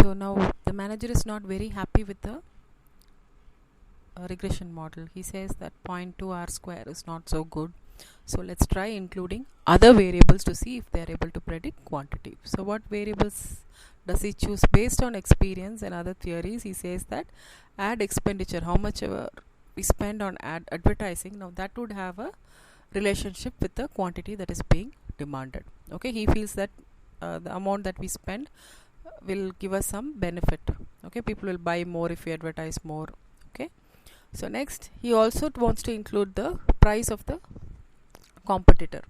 So now the manager is not very happy with the regression model. He says that 0.2 r square is not so good. So let's try including other variables to see if they are able to predict quantity. So what variables does he choose? Based on experience and other theories, he says that ad expenditure, how much ever we spend on advertising, now that would have a relationship with the quantity that is being demanded. Okay, he feels that the amount that we spend will give us some benefit. Okay, people will buy more if we advertise more. Okay, so next he also wants to include the price of the competitor.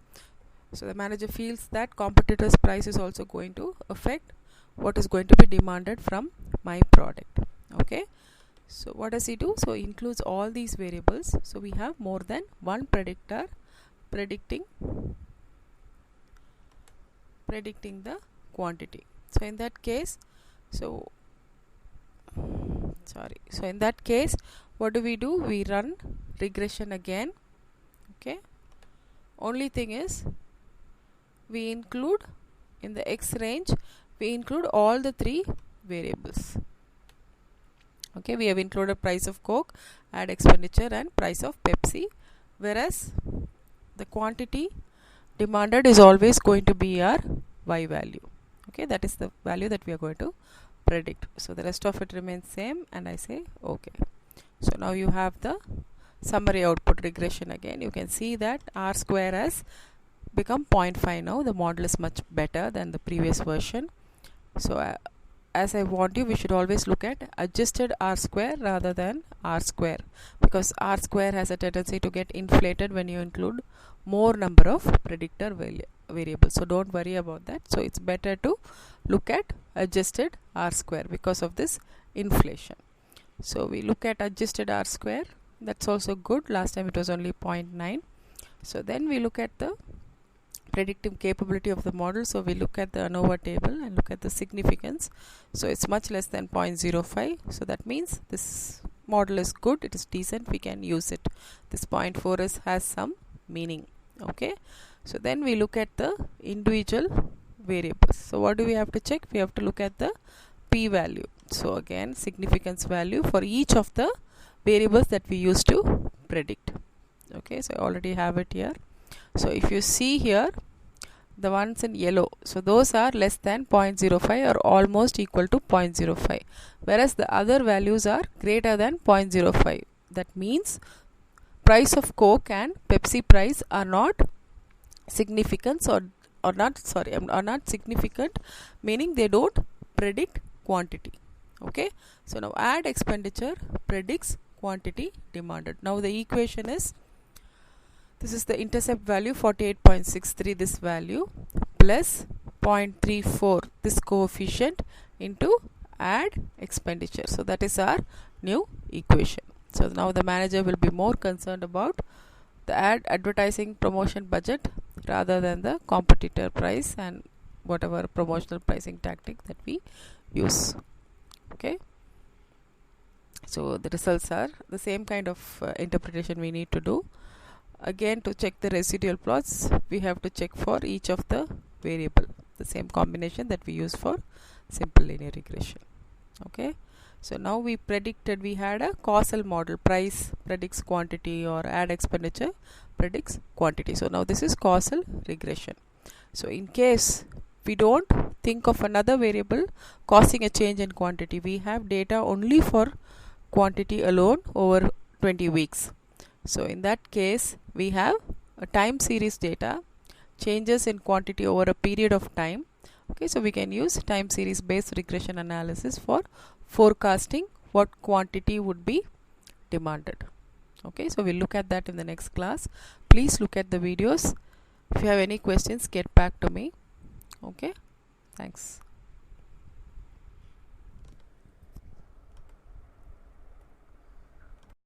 So the manager feels that competitor's price is also going to affect what is going to be demanded from my product. Okay, so what does he do? So he includes all these variables. So we have more than one predictor predicting the quantity. So in that case, in that case, what do? We run regression again. Okay, only thing is we include in the X range, we include all the three variables. Okay, we have included price of Coke, ad expenditure, and price of Pepsi, whereas the quantity demanded is always going to be our Y value. Okay, that is the value that we are going to predict. So the rest of it remains same, and I say okay. So now you have the summary output regression again. You can see that r square has become 0.5 now. The model is much better than the previous version. So as I warned you, we should always look at adjusted r square rather than r square, because r square has a tendency to get inflated when you include more number of predictor variables. So don't worry about that. So it's better to look at adjusted r square because of this inflation. So we look at adjusted r square. That's also good. Last time it was only 0.9. So then we look at the predictive capability of the model. So we look at the ANOVA table and look at the significance. So it's much less than 0.05. So that means this model is good, it is decent, we can use it. This 0.4 has some meaning. Okay, so then we look at the individual variables. So what do we have to check? We have to look at the p value. So again, significance value for each of the variables that we use to predict. Okay, so I already have it here. So if you see here, the ones in yellow, so those are less than 0.05 or almost equal to 0.05, whereas the other values are greater than 0.05. That means price of Coke and Pepsi price are not significant, are not significant, meaning they don't predict quantity. Okay, so now ad expenditure predicts quantity demanded. Now the equation is, this is the intercept value 48.63, this value, plus 0.34, this coefficient, into ad expenditure. So that is our new equation. So now the manager will be more concerned about the advertising promotion budget rather than the competitor price and whatever promotional pricing tactic that we use. Okay, so the results are the same kind of interpretation we need to do. Again, to check the residual plots, we have to check for each of the variable, the same combination that we use for simple linear regression. Okay, so now we predicted, we had a causal model, price predicts quantity or ad expenditure predicts quantity. So now this is causal regression. So in case we don't think of another variable causing a change in quantity, we have data only for quantity alone over 20 weeks. So in that case, we have a time series data, changes in quantity over a period of time. Okay, so we can use time series based regression analysis for forecasting what quantity would be demanded. Okay, so we'll look at that in the next class. Please look at the videos. If you have any questions, get back to me. Okay, thanks.